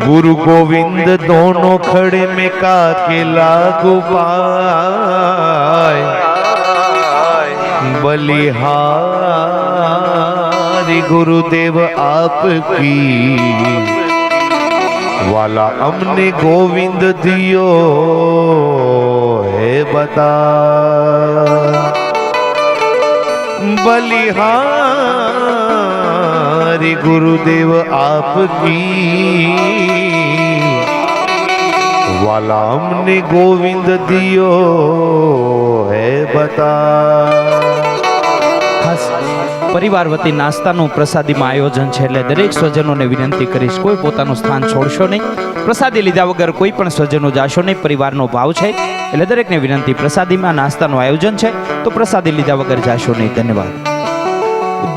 गुरु गोविंद दोनों खड़े में काके लागू पाए, बलिहारी गुरुदेव आपकी, वाला हमने गोविंद दियो है बता। बलिहारी गुरुदेव आपकी, वाला हमने गोविंद दियो है बता। परिवार वती नास्ताનું પ્રસાદીમાં આયોજન છે એટલે દરેક સ્વજનોને વિનંતી કરીશ કોઈ પોતાનું સ્થાન છોડશો નહીં, પ્રસાદી લીધા વગર કોઈ પણ સ્વજનો જાશો નહીં, પરિવારનો ભાવ છે એટલે દરેકને વિનંતી, પ્રસાદીમાં નાસ્તાનું આયોજન છે તો પ્રસાદી લીધા વગર જાશો નહીં. ધન્યવાદ.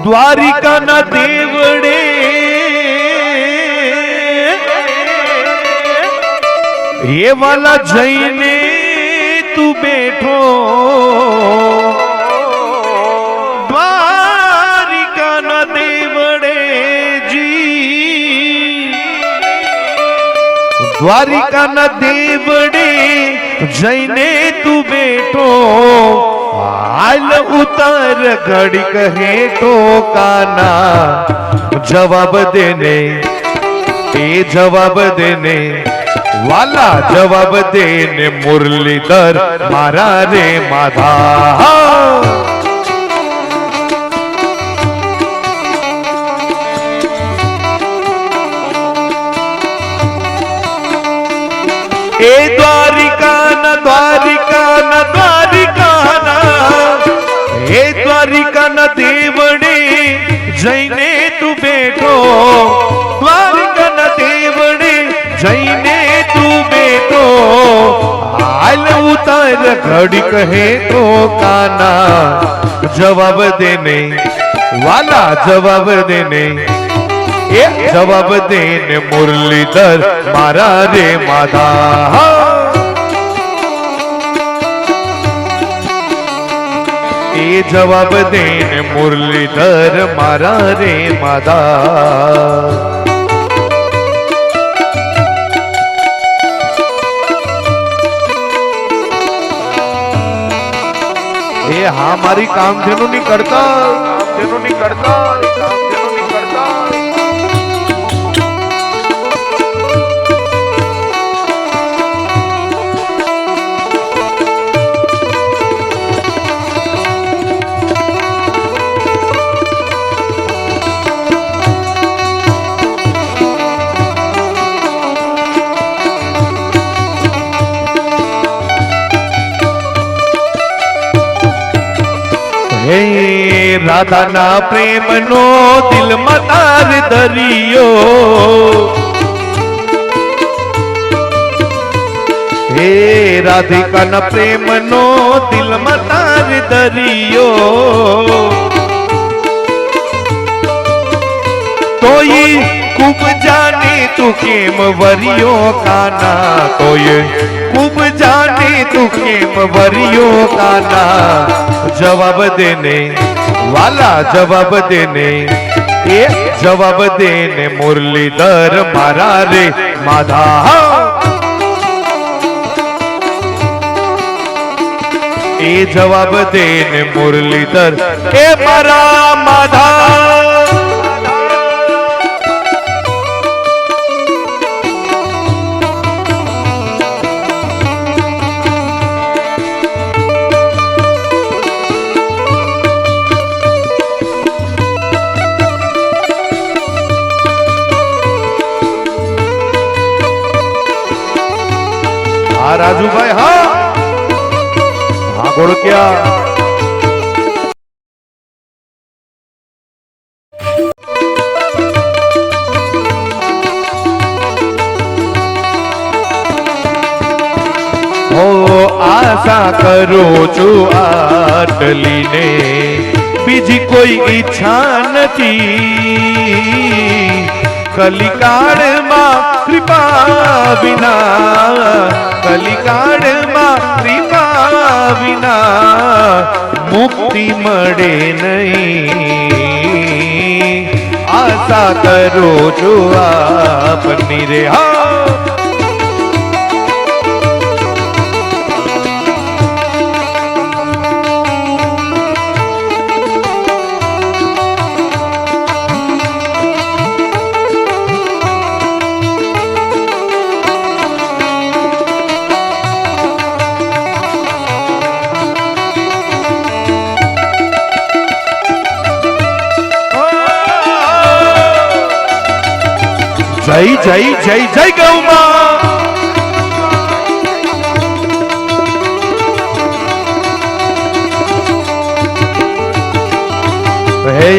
દ્વારિકાના દેવડે એ વાલા જઈને તું બેઠો, द्वारिका न देवड़े जैने तू बेटो, हाल उतर घड़ी कहे टोकाना, जवाब देने ए जवाब देने वाला, जवाब देने मुरलीधर मारा रे माधा। ए द्वारिका न द्वारिका न द्वारिका न, ए द्वारिका न देवड़े जैने तू बेठो, द्वारिका न देवड़े जैने तू बेठो, हाल उतर घड़ी कहे तो काना, जवाब देने वाला, जवाब देने ए जवाब देने मुरलीधर मारा रे माधा। ए जवाब देने मुरलीधर मारा रे माधा। ए हाँ मारी कामधेनु नहीं करता, कामधेनु नहीं करता, कामधेनु नहीं करता। हे राधा ना प्रेम नो दिल मतार दरियो, हे राधिका ना प्रेम नो दिल मतार दरियो, तो ये खूब जाने तू केम वरियो काना, तो ये खूब जाने तू केम वरियो काना, जवाब देने वाला, जवाब देने ए जवाब देने मुरलीधर मारा रे माधा। ए जवाब देने मुरलीधर ए मारा माधा। हाँ राजू भाई, हाँ हाँ गोड़ क्या हो आशा करो जो आटली ने बीजी कोई इच्छा नहीं, कलिकाल मां कृपा विना, कलिकाल मां कृपा विना मुक्ति मळे नहीं। आज આશા કરું છું આપની રે હા જય જય જય જય ગૌમાં હે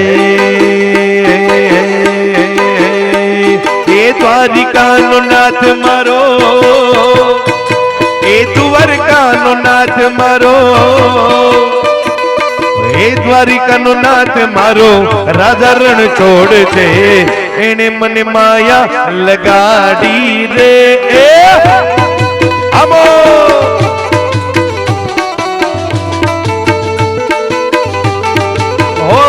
એ દ્વારિકાનો નાથ મારો એ દ્વારકાનો નાથ મારો એ દ્વારિકાનો નાથ મારો રાજા રણ છોડ છે એને મને માયા લગાડી રે આમો હો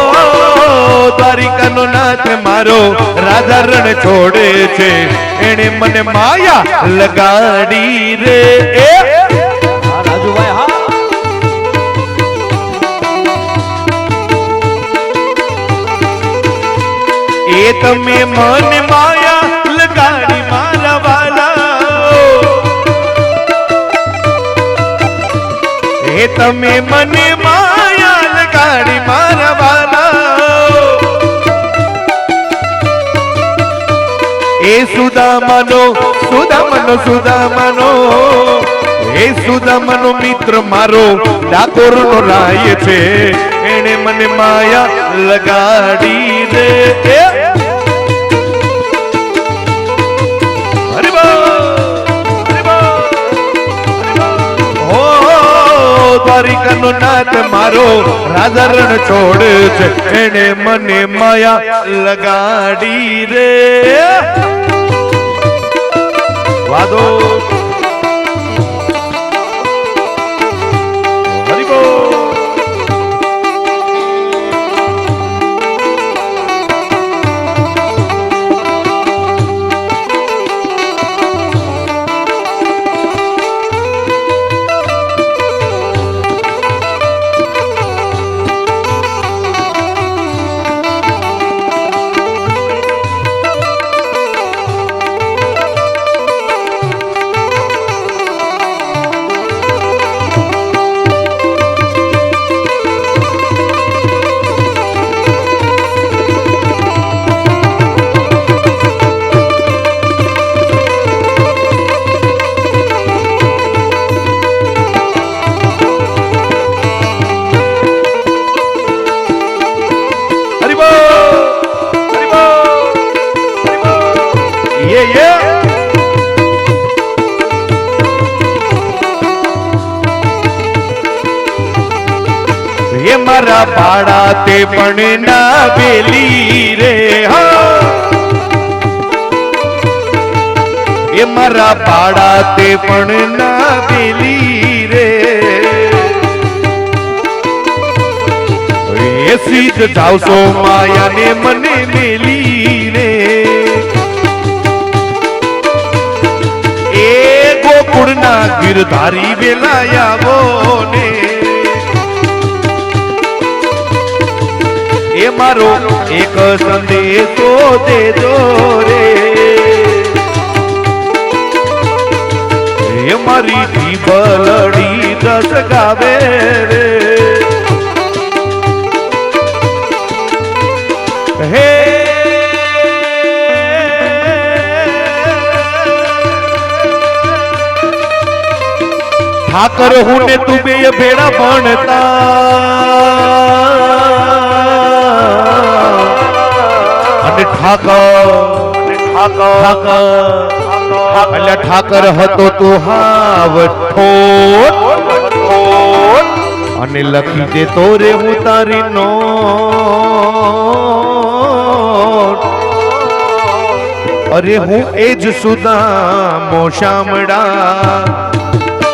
દ્વારિકાનો નાથ મારો રાજા રણ છોડે છે એને મને માયા લગાડી રે રાજુભાઈ હા એ તમે મન માયા લગાડી મારા વાલા એ તમે મને માયા લગાડી મારા વાલા એ સુદામાનો એ સુદામાનો મિત્ર મારો ડાકોરનો રાય છે એને મને માયા લગાડી દે દ્વારિકાનો નાથ મારો રાજા રણ છોડ છે એને મને માયા લગાડી રે વાદો હરિબો એ મારા પાડા તે પણ ના બેલી રે હા એ મારા પાડા તે પણ ના બેલી રે એ સીધ જાવશો માયાને મને મેલી રે એ ગોકુળના ગીરધારી વેલાયાવો ને એ મારો એક સંદેશો દેજો રે એ મારી પીપલડી રસ ગાવે રે હે ઠાકર હું ને તું બે ભેડા ભણતા ઠાકર હતો તો હાવ ઠોઠ અને લખી દે તો રે હું તારી નોટ અરે હું એ જ સુદામો શામળા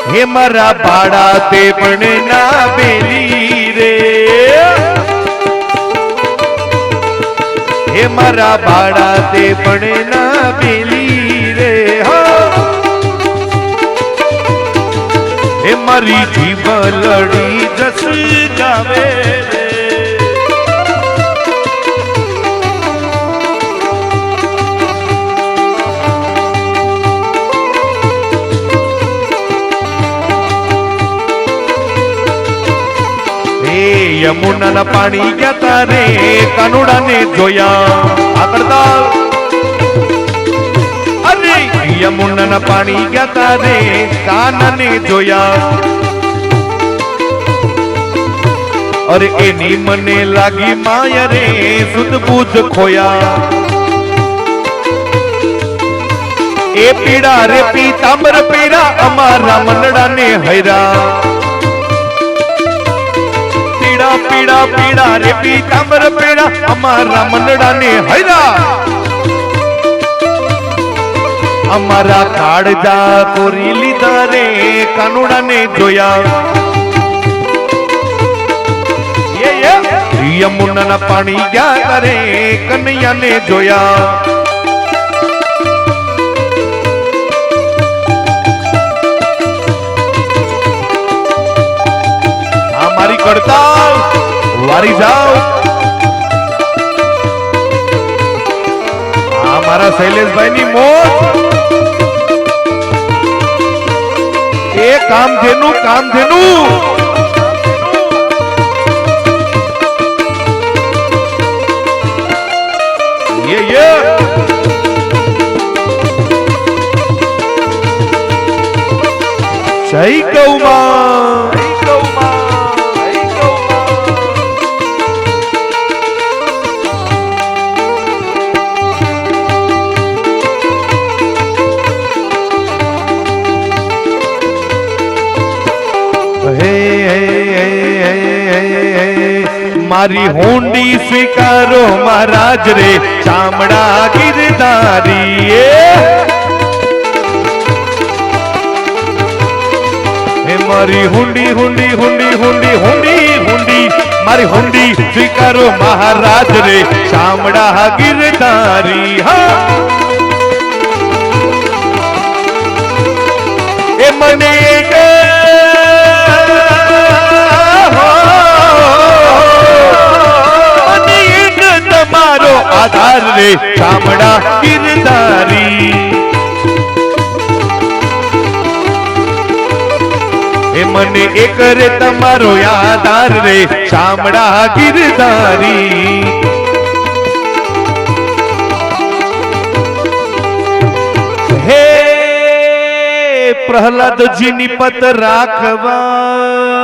હે મારા પાડા તે પણ ના બેલી રે હે એ મારા બાળા તે પણ ના બેલી રે હા એ મારી જીવ લડી જસ ગાવે રે યમુના પાણી ગયા તારે કાનુડા ને જોયા આગળ દાવ અરે યમુના પાણી ગયા તારે કાના ને જોયા અરે એની મને લાગી માયા રે સુધ બુધ ખોયા એ પીડા રે પીતાંબર પીડા અમારા મનડા ને હૈરા પીડા પીડા રે પીતાંબર પીડા અમારા મનડા ને હૈરા અમારા કાળજા કોરી લીધા રે કાનુડા ને જોયા યમુના ના પાણી ગયા કરે કનૈયા ને જોયા મારી કરતા વારી જાઓ આ મારા શૈલેષભાઈ ની મોત એ કામધેનું જય ગૌમાં મારી હુંડી સ્વીકારો મહારાજ રે ચામડા ગિરધારી હે મારી હુંડી હુંડી હુંડી હુંડી હુંડી હુંડી મારી હુંડી સ્વીકારો મહારાજ રે ચામડા ગિરધારી હા એ મને આધાર રે ચામડા ગિરધારી એ મને એક રે તમારો આધાર રે ચામડા ગિરધારી હે પ્રહલાદજી ની પત રાખવા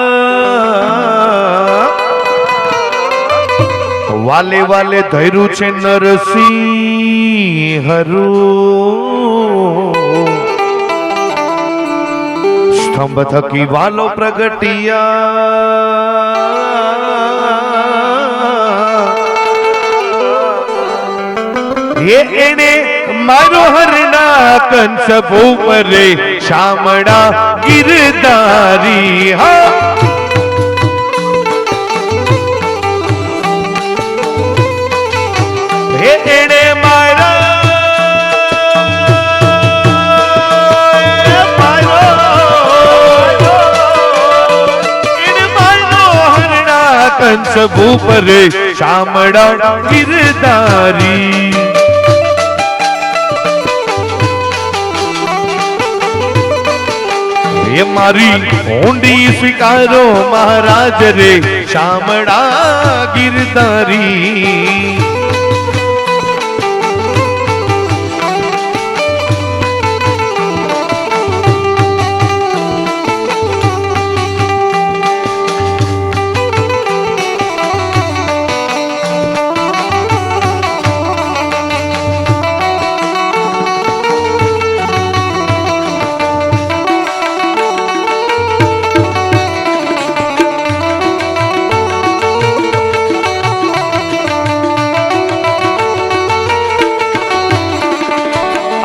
વાલે વાલે ધૈર્યું છે નરસિંહ હરું સ્તંભ થકી વાલો પ્રગટિયા એને મારો હરના કંસ ભૂપરે શામળા ગિરધારી હા એને કંસ ભૂપરે શામળા ગિરધારી એ મારી ઊંડી સ્વીકારો મહારાજ રે શામળા ગિરધારી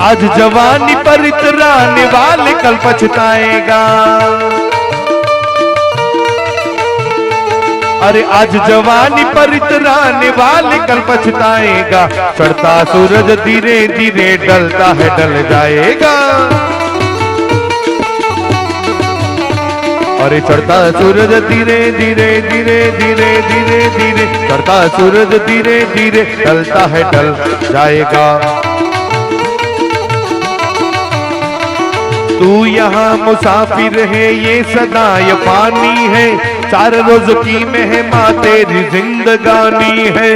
आज जवानी पर इतराने वाले कल पछताएगा अरे आज जवानी पर इतराने वाले कल पछताएगा, चढ़ता सूरज धीरे धीरे ढलता है ढल जाएगा। अरे चढ़ता सूरज धीरे धीरे धीरे धीरे धीरे धीरे, चढ़ता सूरज धीरे धीरे ढलता है ढल जाएगा। तू यहाँ मुसाफिर है ये सदा ये पानी है, चार रोज की मेहमा तेरी जिंदगानी है।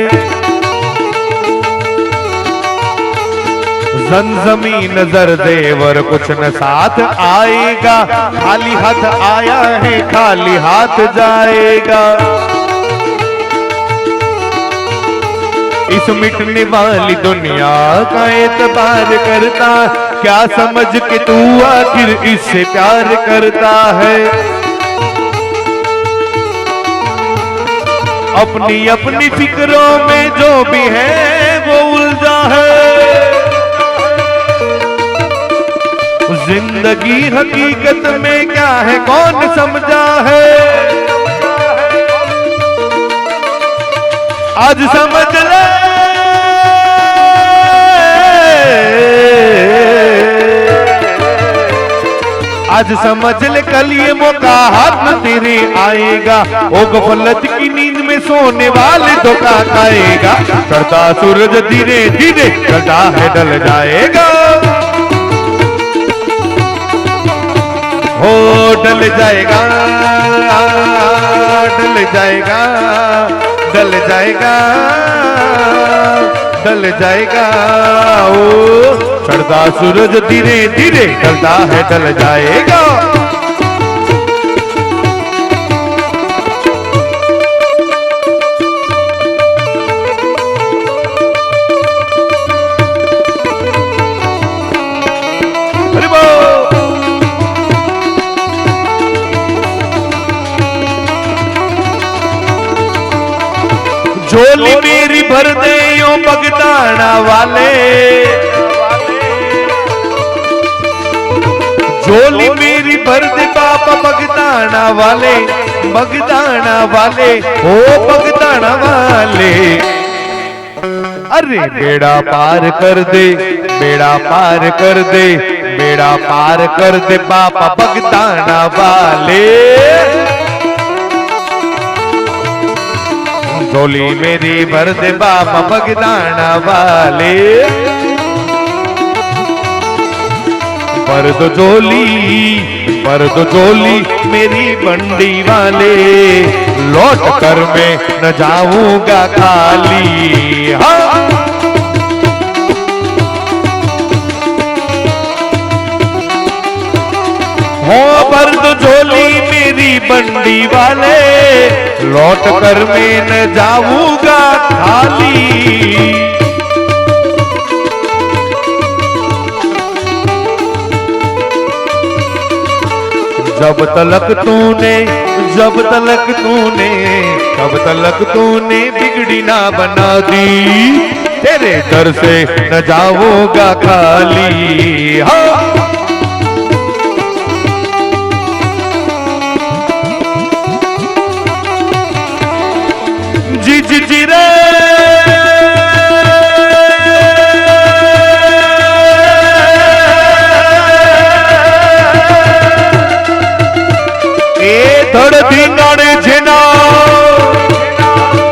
जमजमी नजर देवर कुछ न साथ आएगा, खाली हाथ आया है खाली हाथ जाएगा। इस मिटने वाली दुनिया का एतबार करता, क्या समझ के तू आखिर इससे प्यार करता है। अपनी अपनी फिक्रों में जो भी है वो उलझा है, जिंदगी हकीकत में क्या है कौन समझा है। आज समझ ले आज समझ ले कल ये मौका हाथ में तेरे आएगा, ओ गफलत की नींद में सोने वाले धोखा खाएगा। चढ़ता सूरज धीरे धीरे चढ़ता है ढल जाएगा, हो ढल जाएगा ढल जाएगा ढल जाएगा ढल जाएगा। ओ चढ़ता सूरज धीरे धीरे ढलता है ढल जाएगा। झोली मेरी भर दे यो बगदाना वाले, झोली मेरी भर दे बाबा बगदाना वाले, बगदाना वाले ओ बगदाना वाले। अरे बेड़ा पार कर दे बेड़ा पार कर दे बेड़ा पार कर दे बाबा बगदाना वाले। झोली मेरी भर दे बाबा बगदाना वाले, भर दो झोली मेरी बंडी वाले, लौट कर मैं न जाऊंगा खाली। हाँ हो भर दो झोली मेरी बंडी वाले, लौट कर मैं न जाऊंगा खाली। जब तलक तूने बिगड़ी ना बना दी, तेरे दर से न जाऊंगा खाली। हाँ जी जी जी रे धड़ धींगाणे जेना,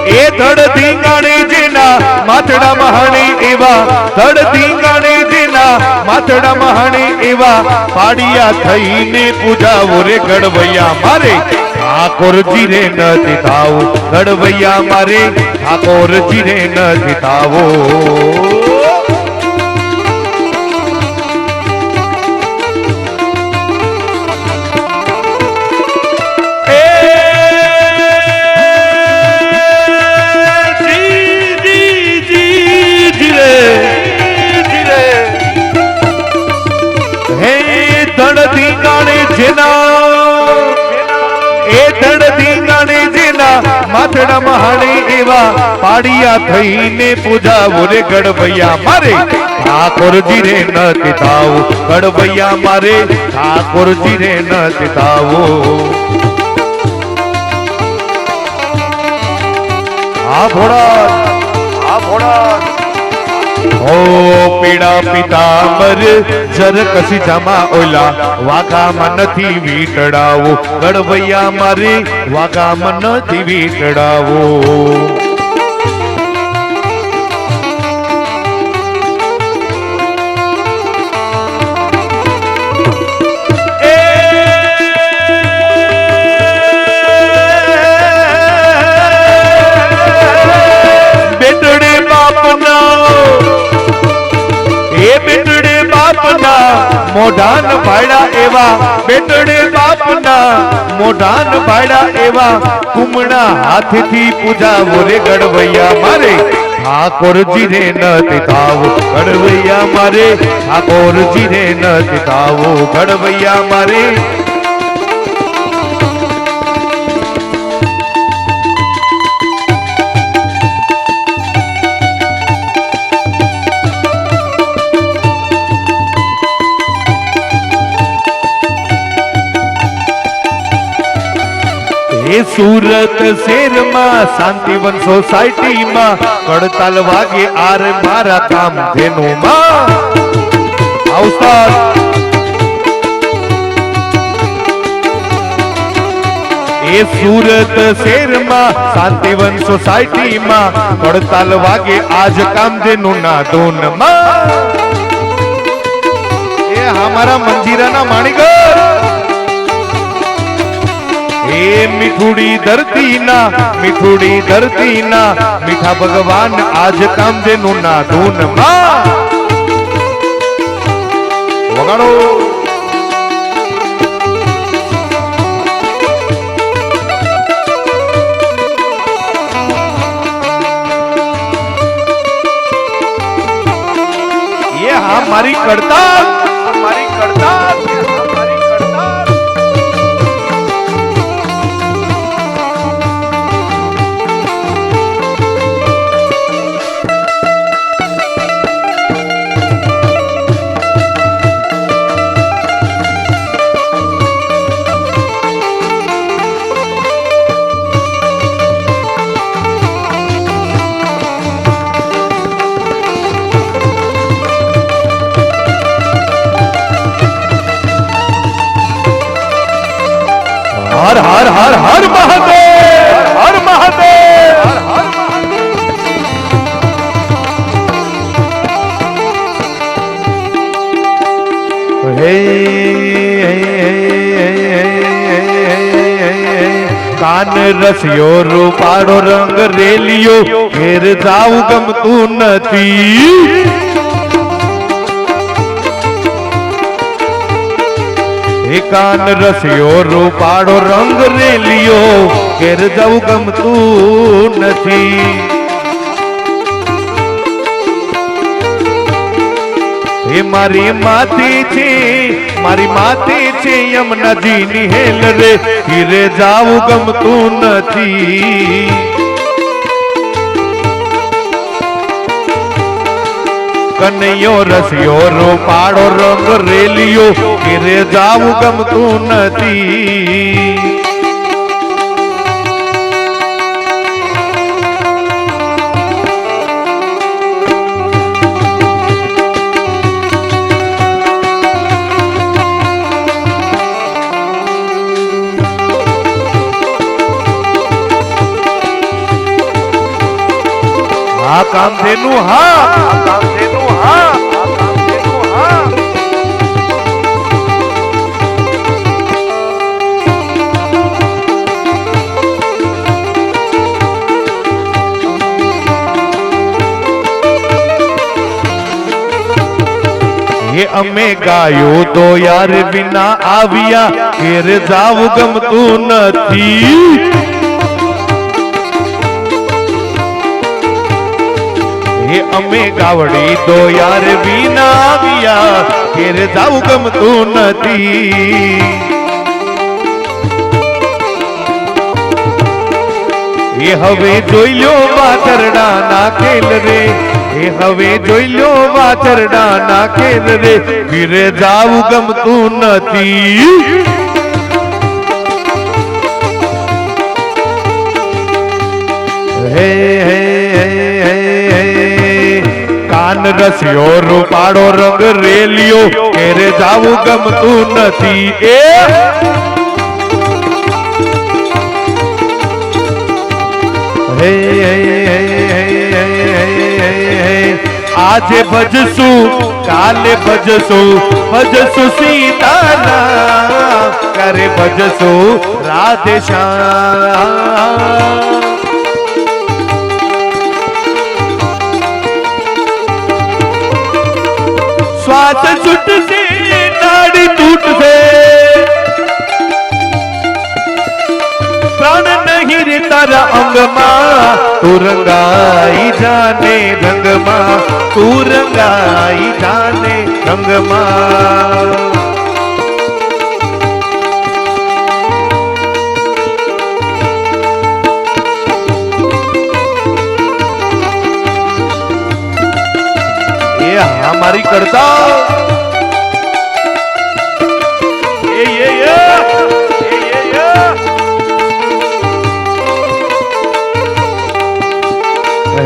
ए धड़ धींगाणे जेना माथड़ा महाणी एवा, धड़ धींगाणे जेना माथड़ा महाणी एवा, पाड़िया थईने पूजावो रे गढ़वैया मारे ठाकोर जी रे न दिताओ, गढ़वैया मारे ठाकोर जी रे न दिताओ। माथड़ा महाणी एवा, पाड़िया थईने पूजावो रे गढ़वैया मारे ठाकुर जी रे न तिताओ, गढ़वैया मारे ठाकुर जी रे न तिताओ। આ ભોળા આ ભોળા ઓ પીડા પિતાંબર જર કસી જમા ઓલા વાઘામાં નથી વીટડાવો ગડવૈયા મારે વાઘામાં નથી વીટડાવો મોઢાન ભાડા એવા બેટડે બાપના મોઢાન ભાડા એવા કુમણા હાથથી પૂજાવો રે ગડવૈયા મારે ઠાકોરજી રે નથી થાવો ગડવૈયા મારે ઠાકોરજી રે નથી થાવો ગડવૈયા મારે સુરત શહેરમાં શાંતિવન સોસાયટીમાં કડતાલ વાગે આર મારા કામ ધેનુમાં આવસ્તાર એ સુરત શહેરમાં શાંતિવન સોસાયટીમાં કડતાલ વાગે આજ કામ ધેનું ના ધૂનમાં એ હમારા મંજીરાના માણીગર મીઠુડી ધરતી ના મીઠા ભગવાન આજ કામધેનું ના ધૂન માં વગાડો એ હા મારી કરતાલ हर हर हर हर महादेव हर महादेव हर महादेव हे कान रसियो रूपाड़ो रंग रेलियो घेर जाऊ गमतू नथी કાન રસિયો રૂપાળો રંગ રેલિયો ઘેર જવું ગમતું નથી એ મારી માથે છે યમુનાજીની હેલ રે ઘીરે જાવું ગમતું નથી કનૈયો રસિયો રૂપાળો રંગ રેલિયો ઘેરે જાવું ગમતું નથી આ કામધેનું હા ये अमे गायो तो यार बिना आविया घेर जाऊ गमतू नथी ये अमे गावड़ी तो यार बिना आविया घेर जाऊ गमतू नथी ये हवे जोई लो वाचरડા ના ખેલ રે એ હવે જોઈ લો વાચરડા ના ખેલ રે ઘીરે જાવું ગમતું નથી હે જાન રસ્યો રૂપાળો રંગ રેલિયો ઘેરે જાવું ગમતું નથી એ હે આજે ભજશું કાલે ભજશું ભજશું સીતાના કરે ભજશું રાધે શ્યામ શ્વાસ છૂટશે નાડી તૂટશે પ્રાણ નહીં રે તારા અંગમાં તું રંગાઈ જાને રંગમાં તું રંગાઈ જાને રંગમાં મારી કરતા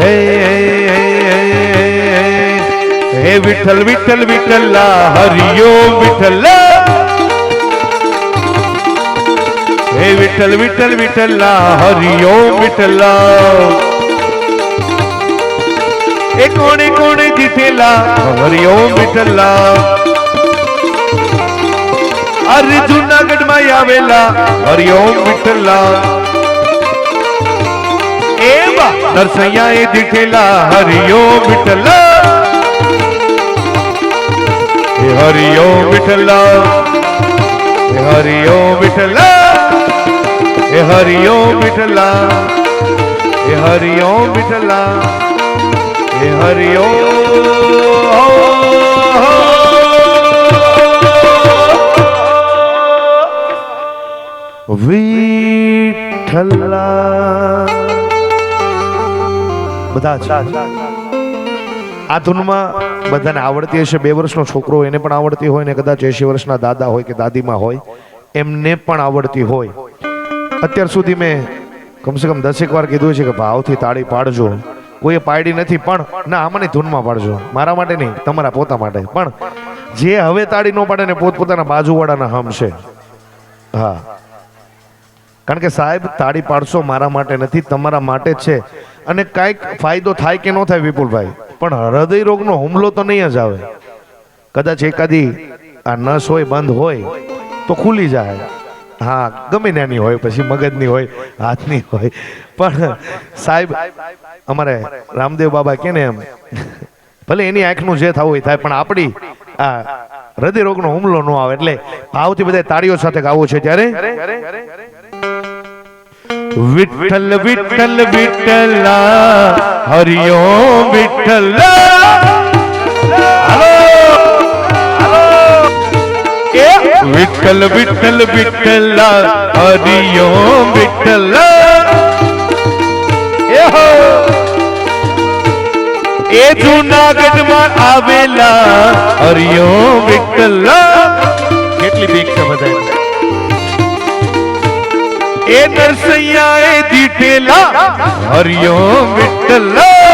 હે વિઠ્ઠલ વિઠ્ઠલ વિઠ્ઠલા હરિઓમ વિઠ્ઠલા હે વિઠ્ઠલ વિઠ્ઠલ વિઠ્ઠલા હરિઓમ વિઠ્ઠલા એ કોણે કોણે જીતેલા હરિઓમ વિઠ્ઠલા અરે જુનાગઢ માં આવેલા હરિઓમ વિઠ્ઠલા એવા નરસૈયા એ દીઠેલા હરિઓમ વિઠ્ઠલા હરિઓમ વિઠ્ઠલા હરિઓમ વિઠ્ઠલા હરિઓમ વિઠ્ઠલા હરિઓમ વિઠ્ઠલા હરિઓમ વિઠ્ઠલા બધા આ ધૂનમાં બધાને આવડતી હશે 2 વર્ષનો છોકરો એને પણ આવડતી હોય ને કદાચ 80 વર્ષના દાદા હોય કે દાદીમાં હોય એમને પણ આવડતી હોય અત્યાર સુધી મેં કમસે કમ 10 વાર કીધું છે કે ભાવથી તાળી પાડજો કોઈએ પાડી નથી પણ ના આમાંની ધૂનમાં પાડજો મારા માટે નહીં તમારા પોતા માટે પણ જે હવે તાળી ન પાડે ને પોતપોતાના બાજુવાળાના હમ છે હા કારણ કે સાહેબ તાળી પાડશો મારા માટે નથી તમારા માટે જ છે અને કાંઈક ફાયદો થાય કે ન થાય વિપુલભાઈ પણ હૃદય રોગનો હુમલો તો નહીં જ આવે કદાચ એકાદી આ નસ હોય બંધ હોય તો ખુલી જાય હા ગમે નાની હોય પછી મગજની હોય હાથની હોય પણ સાહેબ અમારે રામદેવ બાબા કે ને એમ ભલે એની આંખનું જે થવું હોય થાય પણ આપણી આ હૃદય રોગનો હુમલો ન આવે એટલે ભાવથી બધા તાળીઓ સાથે ગાવું છે ત્યારે વિઠ્ઠલ વિઠ્ઠલ વિઠ્ઠલા હરિઓમ વિઠ્ઠલા વિઠ્ઠલ વિઠ્ઠલ વિઠ્ઠલા હરિઓમ વિઠ્ઠલા એ જૂનાગઢમાં આવેલા હરિઓમ વિઠ્ઠલા કેટલી બીક છે બધા એ નરસૈયા એ દીઠેલા હરિઓમ વિઠ્ઠલા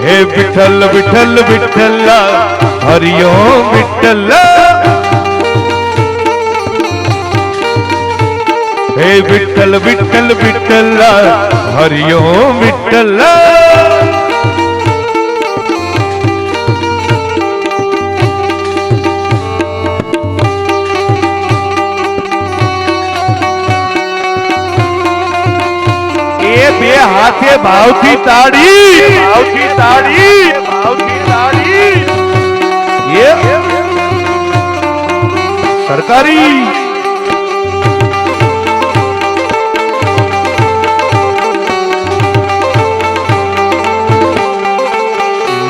હે વિઠ્ઠલ વિઠ્ઠલ વિઠ્ઠલા હરિઓમ વિઠ્ઠલા હે વિઠ્ઠલ વિઠ્ઠલ વિઠ્ઠલા હરિઓમ વિઠ્ઠલા બે હાથે ભાવથી તાળી ભાવથી તાળી ભાવથી તાળી એ સરકારી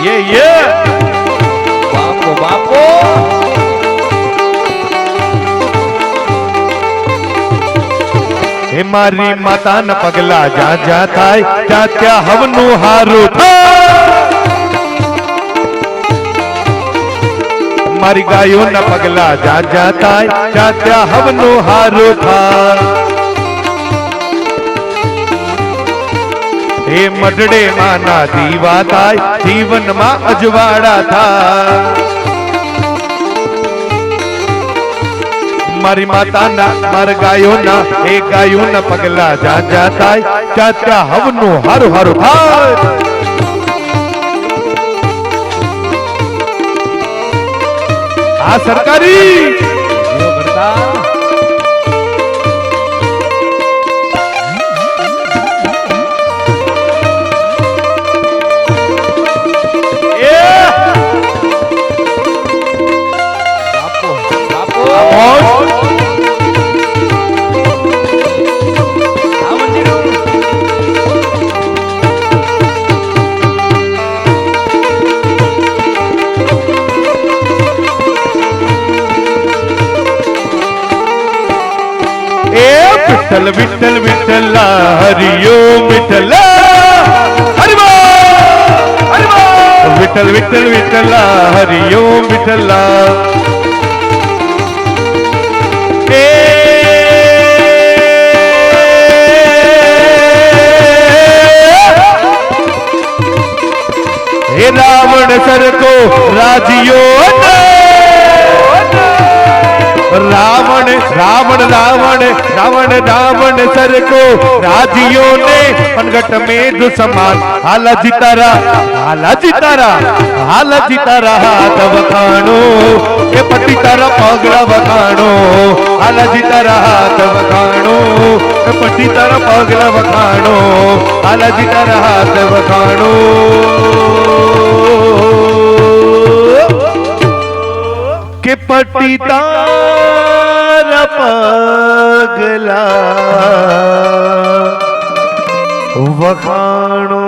ये बापो बापो हे मारी माता न पगला जा जा थाय त्या त्या हवनु हारू थाय मारी गायो न पगला जा जा थाय त्या त्या हवनु हारू थाय એ મઢડે માના દીવા થાય જીવનમાં અજવાળા થાય મારી માતાના મારા ગાયોના એ ગાયોના પગલા જા થાય ત્યાં હવનું હારું હારું થાય આ સરકારી વિઠ્ઠલ વિઠ્ઠલ વિઠ્ઠલા હરિયો વિઠ્ઠલા વિઠ્ઠલ વિઠ્ઠલ વિઠ્ઠલા હરિયો વિઠ્ઠલા હે રાવણ સરકો રાજીયો રાવણ રાવણ રાવણ રાવણ રાવણ સરકો રાજીઓ ને પનગટ મેઘ સમાન હાલાજી તારા હાથ વખાણો એ પતિ તારા પગલા વખાણો હાલાજી તારા હાથ વખાણો એ પતિ તારા પગલા વખાણો હાલાજી તારા હાથ વખાણો કે પતિ તારા પગલા વખાણો